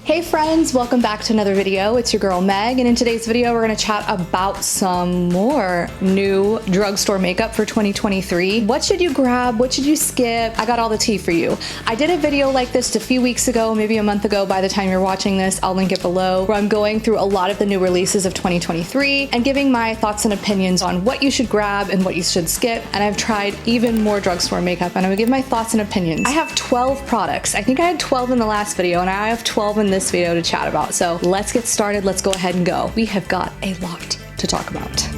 Hey friends, welcome back to another video. It's your girl Meg, and in today's video we're going to chat about some more new drugstore makeup for 2023. What should you grab? What should you skip? I got all the tea for you. I did a video like this a few weeks ago, maybe a month ago by the time you're watching this. I'll link it below, where I'm going through a lot of the new releases of 2023 and giving my thoughts and opinions on what you should grab and what you should skip. And I've tried even more drugstore makeup and I'm gonna give my thoughts and opinions. I have 12 products. I think I had 12 in the last video and now I have 12 in this video to chat about. So let's get started. Let's go ahead and go. We have got a lot to talk about.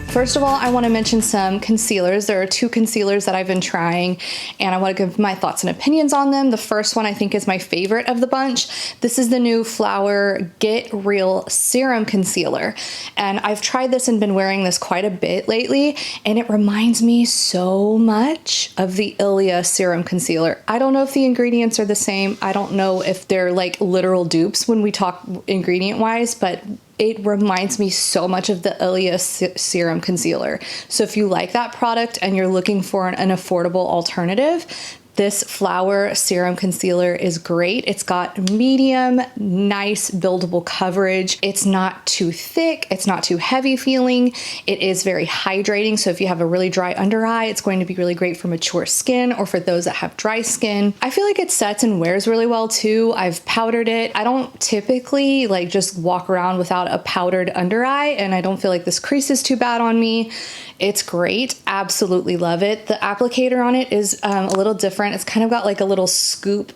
First of all, I want to mention some concealers. There are two concealers that I've been trying and I want to give my thoughts and opinions on them. The first one I think is my favorite of the bunch. This is the new Flower Get Real Serum Concealer. And I've tried this and been wearing this quite a bit lately and it reminds me so much of the Ilia Serum Concealer. I don't know if the ingredients are the same. I don't know if they're like literal dupes when we talk ingredient wise, but it reminds me so much of the Ilia Serum Concealer. So if you like that product and you're looking for an affordable alternative, this Flower Serum Concealer is great. It's got medium, nice buildable coverage. It's not too thick. It's not too heavy feeling. It is very hydrating. So if you have a really dry under eye, it's going to be really great for mature skin or for those that have dry skin. I feel like it sets and wears really well too. I've powdered it. I don't typically like just walk around without a powdered under eye and I don't feel like this crease is too bad on me. It's great. Absolutely love it. The applicator on it is a little different. It's kind of got like a little scoop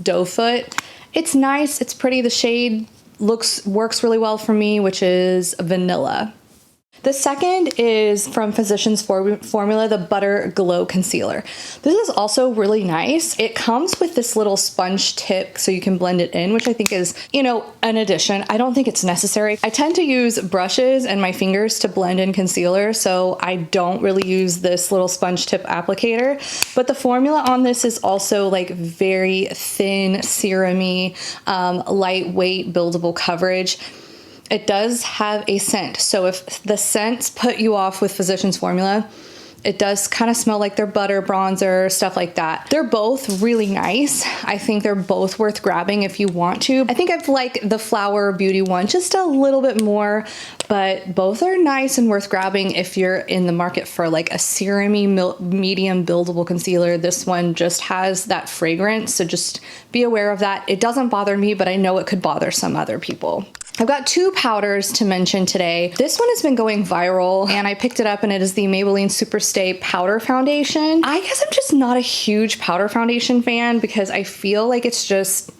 doe foot. It's nice. It's pretty. The shade works really well for me, which is vanilla. The second is from Physicians Formula, the Butter Glow Concealer. This is also really nice. It comes with this little sponge tip so you can blend it in, which I think is, an addition. I don't think it's necessary. I tend to use brushes and my fingers to blend in concealer, so I don't really use this little sponge tip applicator. But the formula on this is also like very thin, serum-y, lightweight, buildable coverage. It does have a scent. So if the scents put you off with Physicians Formula, it does kind of smell like their butter bronzer, stuff like that. They're both really nice. I think they're both worth grabbing if you want to. I think I've liked the Flower Beauty one just a little bit more, but both are nice and worth grabbing if you're in the market for like a serum-y medium buildable concealer. This one just has that fragrance, so just be aware of that. It doesn't bother me, but I know it could bother some other people. I've got two powders to mention today. This one has been going viral and I picked it up and it is the Maybelline Superstay Powder Foundation. I guess I'm just not a huge powder foundation fan because I feel like it's just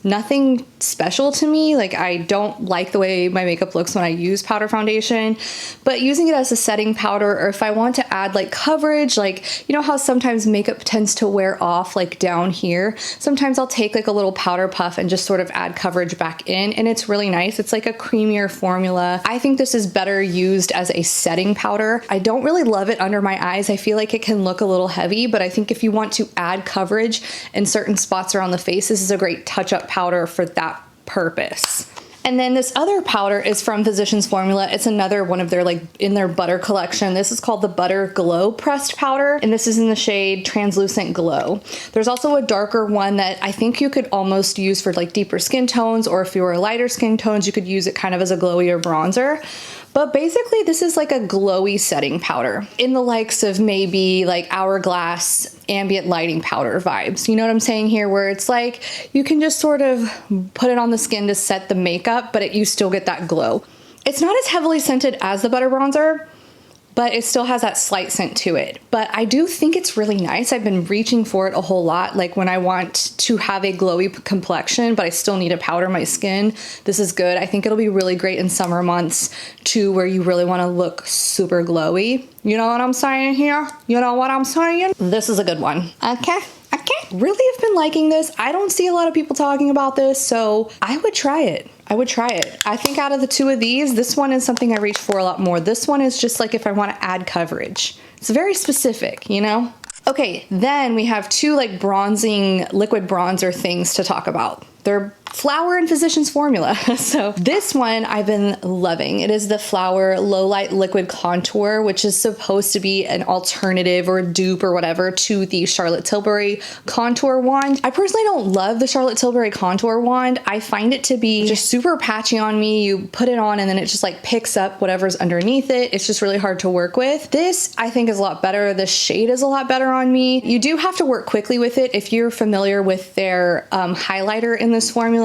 nothing special to me. Like I don't like the way my makeup looks when I use powder foundation, but using it as a setting powder, or if I want to add like coverage, like you know how sometimes makeup tends to wear off like down here, sometimes I'll take like a little powder puff and just sort of add coverage back in, and it's really nice. It's like a creamier formula. I think this is better used as a setting powder. I don't really love it under my eyes. I feel like it can look a little heavy, but I think if you want to add coverage in certain spots around the face, this is a great touch-up powder for that purpose. And then this other powder is from Physicians Formula. It's another one of their like in their butter collection. This is called the Butter Glow Pressed Powder, and this is in the shade Translucent Glow. There's also a darker one that I think you could almost use for like deeper skin tones, or if you were lighter skin tones, you could use it kind of as a glowier bronzer. But basically this is like a glowy setting powder in the likes of maybe like Hourglass ambient lighting powder vibes. You know what I'm saying here? Where it's like you can just sort of put it on the skin to set the makeup, but you still get that glow. It's not as heavily scented as the butter bronzer, but it still has that slight scent to it. But I do think it's really nice. I've been reaching for it a whole lot, like when I want to have a glowy complexion, but I still need to powder my skin. This is good. I think it'll be really great in summer months too, where you really want to look super glowy. You know what I'm saying here? You know what I'm saying? This is a good one. Okay. Really have been liking this. I don't see a lot of people talking about this, so I would try it. I think out of the two of these, this one is something I reach for a lot more. This one is just like if I want to add coverage. It's very specific, you know? Okay, then we have two like bronzing liquid bronzer things to talk about. They're flower and physician's formula. So this one I've been loving. It is the Flower Low Light Liquid Contour, which is supposed to be an alternative or a dupe or whatever to the Charlotte Tilbury Contour Wand. I personally don't love the Charlotte Tilbury Contour Wand. I find it to be just super patchy on me. You put it on and then it just like picks up whatever's underneath it. It's just really hard to work with. This I think is a lot better. The shade is a lot better on me. You do have to work quickly with it. If you're familiar with their highlighter in this formula,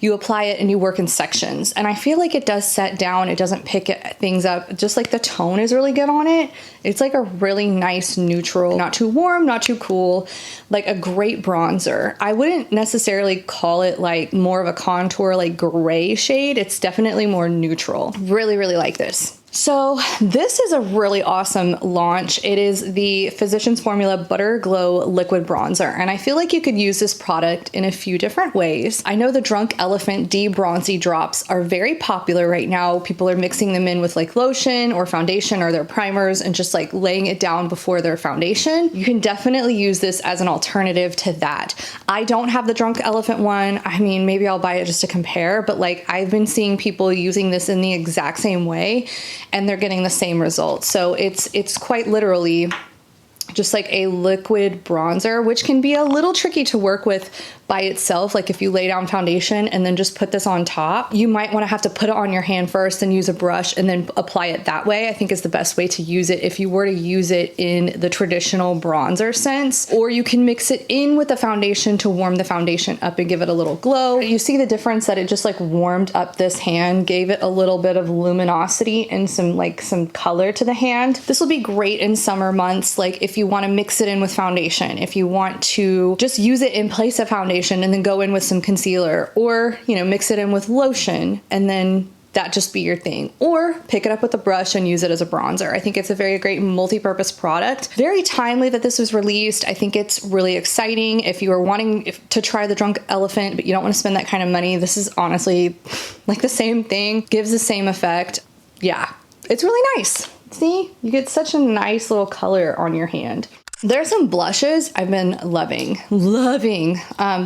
you apply it and you work in sections. And I feel like it does set down. It doesn't pick things up. Just like the tone is really good on it. It's like a really nice neutral, not too warm, not too cool, like a great bronzer. I wouldn't necessarily call it like more of a contour, like gray shade. It's definitely more neutral. Really, really like this. So this is a really awesome launch. It is the Physicians Formula Butter Glow Liquid Bronzer, and I feel like you could use this product in a few different ways. I know the Drunk Elephant De-Bronzy Drops are very popular right now. People are mixing them in with like lotion or foundation or their primers and just like laying it down before their foundation. You can definitely use this as an alternative to that. I don't have the Drunk Elephant one. I mean, maybe I'll buy it just to compare, but like I've been seeing people using this in the exact same way, and they're getting the same results. So it's quite literally just like a liquid bronzer, which can be a little tricky to work with by itself. Like if you lay down foundation and then just put this on top, you might want to have to put it on your hand first and use a brush and then apply it that way. I think is the best way to use it if you were to use it in the traditional bronzer sense. Or you can mix it in with the foundation to warm the foundation up and give it a little glow. You see the difference that it just like warmed up this hand, gave it a little bit of luminosity and some color to the hand. This will be great in summer months. Like if you want to mix it in with foundation, if you want to just use it in place of foundation and then go in with some concealer, or, you know, mix it in with lotion and then that just be your thing, or pick it up with a brush and use it as a bronzer. I think it's a very great multi-purpose product. Very timely that this was released. I think it's really exciting. If you are wanting to try the Drunk Elephant, but you don't want to spend that kind of money, this is honestly like the same thing, gives the same effect. Yeah, it's really nice. See, you get such a nice little color on your hand. There's some blushes I've been loving.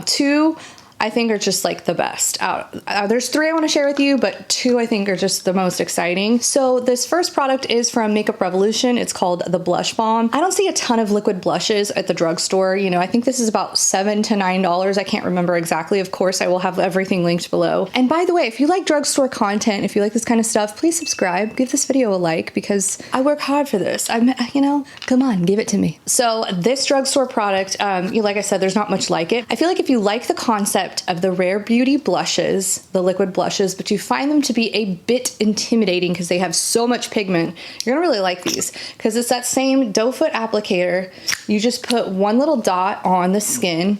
Two I think are just like the best out. There's three I want to share with you, but two I think are just the most exciting. So this first product is from Makeup Revolution. It's called the Blush Balm. I don't see a ton of liquid blushes at the drugstore. You know, I think this is about $7 to $9. I can't remember exactly. Of course, I will have everything linked below. And by the way, if you like drugstore content, if you like this kind of stuff, please subscribe, give this video a like, because I work hard for this. You know, come on, give it to me. So this drugstore product, like I said, there's not much like it. I feel like if you like the concept of the Rare Beauty blushes, the liquid blushes, but you find them to be a bit intimidating because they have so much pigment, you're gonna really like these, because it's that same doe foot applicator. You just put one little dot on the skin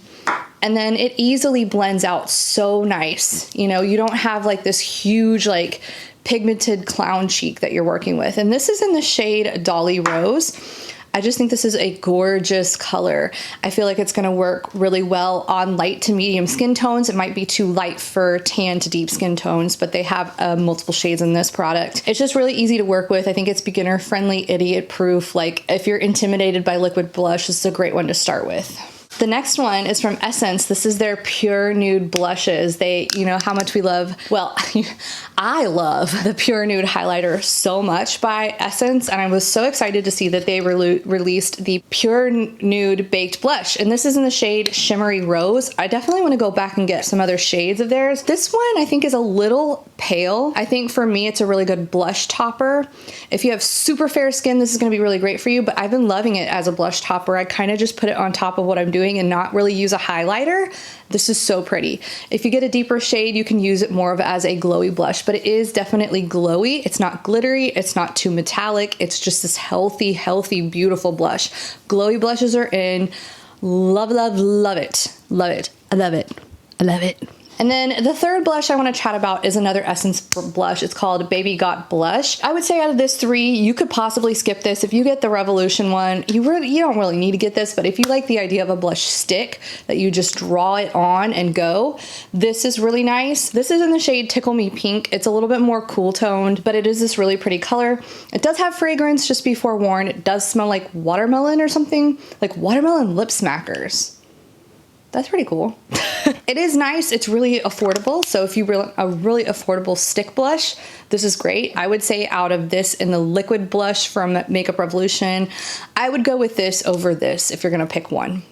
and then it easily blends out so nice. You know, you don't have like this huge like pigmented clown cheek that you're working with. And this is in the shade Dolly Rose. I just think this is a gorgeous color. I feel like it's gonna work really well on light to medium skin tones. It might be too light for tan to deep skin tones, but they have multiple shades in this product. It's just really easy to work with. I think it's beginner friendly, idiot proof. Like if you're intimidated by liquid blush, this is a great one to start with. The next one is from Essence. This is their Pure Nude blushes. You know how much we love, well, I love the Pure Nude highlighter so much by Essence, and I was so excited to see that they released the Pure Nude Baked Blush, and this is in the shade Shimmery Rose. I definitely want to go back and get some other shades of theirs. This one I think is a little pale. I think for me it's a really good blush topper. If you have super fair skin, this is going to be really great for you, but I've been loving it as a blush topper. I kind of just put it on top of what I'm doing and not really use a highlighter. This is so pretty. If you get a deeper shade, you can use it more of as a glowy blush, but it is definitely glowy. It's not glittery. It's not too metallic. It's just this healthy, beautiful blush. Glowy blushes are in. Love, love, love it. Love it. I love it. I love it. And then the third blush I want to chat about is another Essence blush. It's called Baby Got Blush. I would say out of this three, you could possibly skip this. If you get the Revolution one, you don't really need to get this, but if you like the idea of a blush stick that you just draw it on and go, this is really nice. This is in the shade Tickle Me Pink. It's a little bit more cool toned, but it is this really pretty color. It does have fragrance, just be forewarned. It does smell like watermelon or something, like watermelon lip smackers. That's pretty cool. It is nice. It's really affordable. So if you want a really affordable stick blush, this is great. I would say out of this and the liquid blush from Makeup Revolution, I would go with this over this if you're gonna pick one.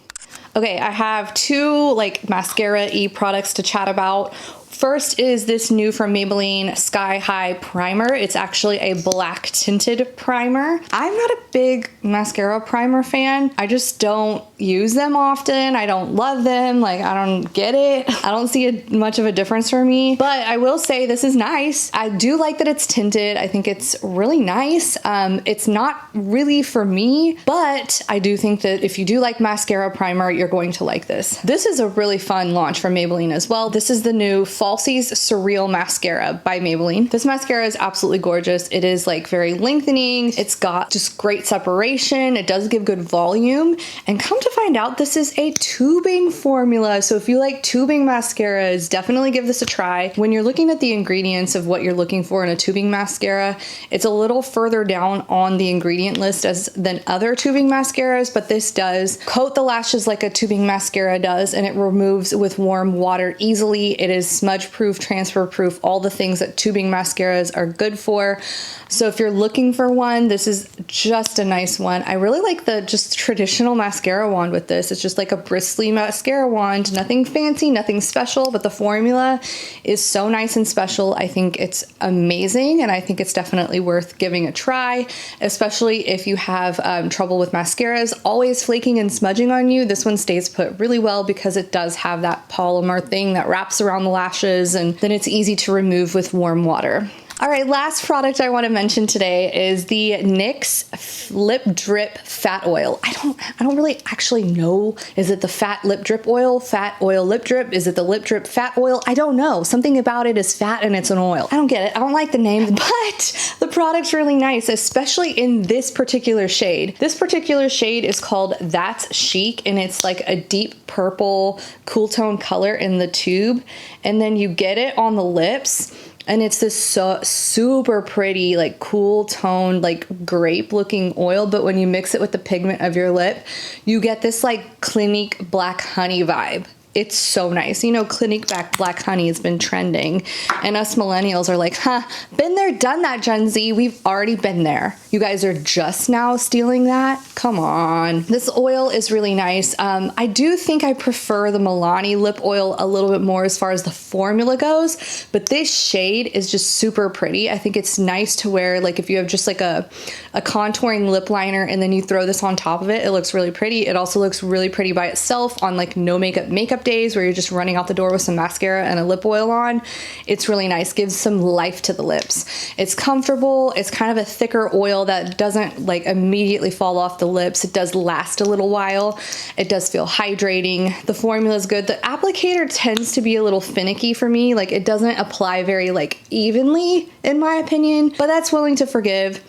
Okay, I have two like mascara-y products to chat about. First is this new from Maybelline Sky High Primer. It's actually a black tinted primer. I'm not a big mascara primer fan. I just don't use them often. I don't love them. Like, I don't get it. I don't see much of a difference for me, but I will say this is nice. I do like that it's tinted. I think it's really nice. It's not really for me, but I do think that if you do like mascara primer, you're going to like this. This is a really fun launch from Maybelline as well. This is the new Falsies Surreal Mascara by Maybelline. This mascara is absolutely gorgeous. It is like very lengthening. It's got just great separation. It does give good volume. And come to find out, this is a tubing formula. So if you like tubing mascaras, definitely give this a try. When you're looking at the ingredients of what you're looking for in a tubing mascara, it's a little further down on the ingredient list than other tubing mascaras, but this does coat the lashes like a tubing mascara does, and it removes with warm water easily. It is smudge proof, transfer proof, all the things that tubing mascaras are good for. So if you're looking for one, this is just a nice one. I really like the just traditional mascara wand with this. It's just like a bristly mascara wand, nothing fancy, nothing special, but the formula is so nice and special. I think it's amazing, and I think it's definitely worth giving a try, especially if you have trouble with mascaras always flaking and smudging on you. This one stays put really well because it does have that polymer thing that wraps around the lashes, and then it's easy to remove with warm water. All right, last product I want to mention today is the NYX Lip Drip Fat Oil. I don't really actually know. Is it the fat lip drip oil, fat oil lip drip? Is it the lip drip fat oil? I don't know. Something about it is fat and it's an oil. I don't get it. I don't like the name, but the product's really nice, especially in this particular shade. This particular shade is called That's Chic, and it's like a deep purple cool tone color in the tube. And then you get it on the lips, and it's this super pretty, like cool toned, like grape looking oil. But when you mix it with the pigment of your lip, you get this like Clinique Black Honey vibe. It's so nice. You know, Clinique Black Honey has been trending, and us millennials are like, huh, been there, done that, Gen Z. We've already been there. You guys are just now stealing that? Come on. This oil is really nice. I do think I prefer the Milani lip oil a little bit more as far as the formula goes, but this shade is just super pretty. I think it's nice to wear, like if you have just like a contouring lip liner and then you throw this on top of it, it looks really pretty. It also looks really pretty by itself on like no makeup days where you're just running out the door with some mascara and a lip oil on. It's really nice, gives some life to the lips. It's comfortable. It's kind of a thicker oil that doesn't like immediately fall off the lips. It does last a little while. It does feel hydrating. The formula is good. The applicator tends to be a little finicky for me. Like it doesn't apply very like evenly in my opinion, but that's willing to forgive.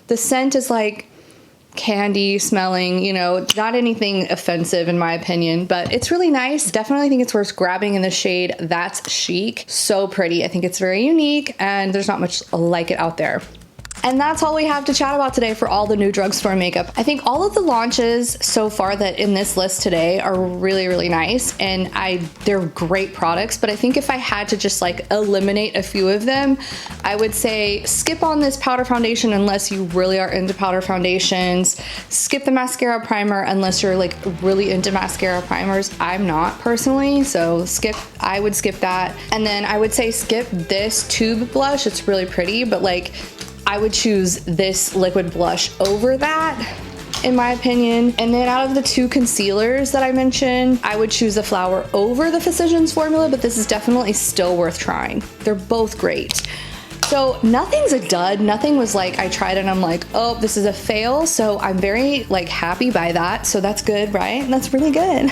The scent is like candy smelling, you know, not anything offensive in my opinion, but it's really nice. Definitely think it's worth grabbing in the shade That's Chic. So pretty. I think it's very unique, and there's not much like it out there. And that's all we have to chat about today for all the new drugstore makeup. I think all of the launches so far that in this list today are really, really nice, and they're great products, but I think if I had to just like eliminate a few of them, I would say skip on this powder foundation unless you really are into powder foundations. Skip the mascara primer unless you're like really into mascara primers. I'm not personally, so I would skip that. And then I would say skip this tube blush. It's really pretty, but like I would choose this liquid blush over that, in my opinion. And then out of the two concealers that I mentioned, I would choose the Flower over the Physicians formula, but this is definitely still worth trying. They're both great. So nothing's a dud. Nothing was like I tried it and I'm like, oh, this is a fail. So I'm very like happy by that. So that's good, right? That's really good.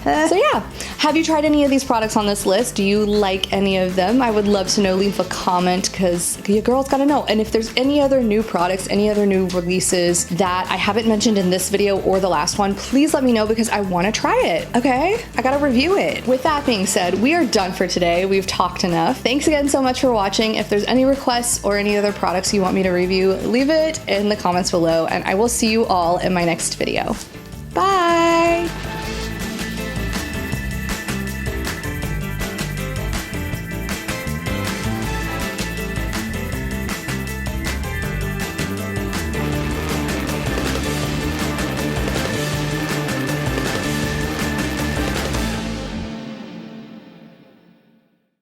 So yeah, have you tried any of these products on this list? Do you like any of them? I would love to know. Leave a comment because your girl's gotta know. And if there's any other new products, any other new releases that I haven't mentioned in this video or the last one, please let me know because I wanna try it, okay? I gotta review it. With that being said, we are done for today. We've talked enough. Thanks again so much for watching. If there's any requests or any other products you want me to review, leave it in the comments below, and I will see you all in my next video. Bye!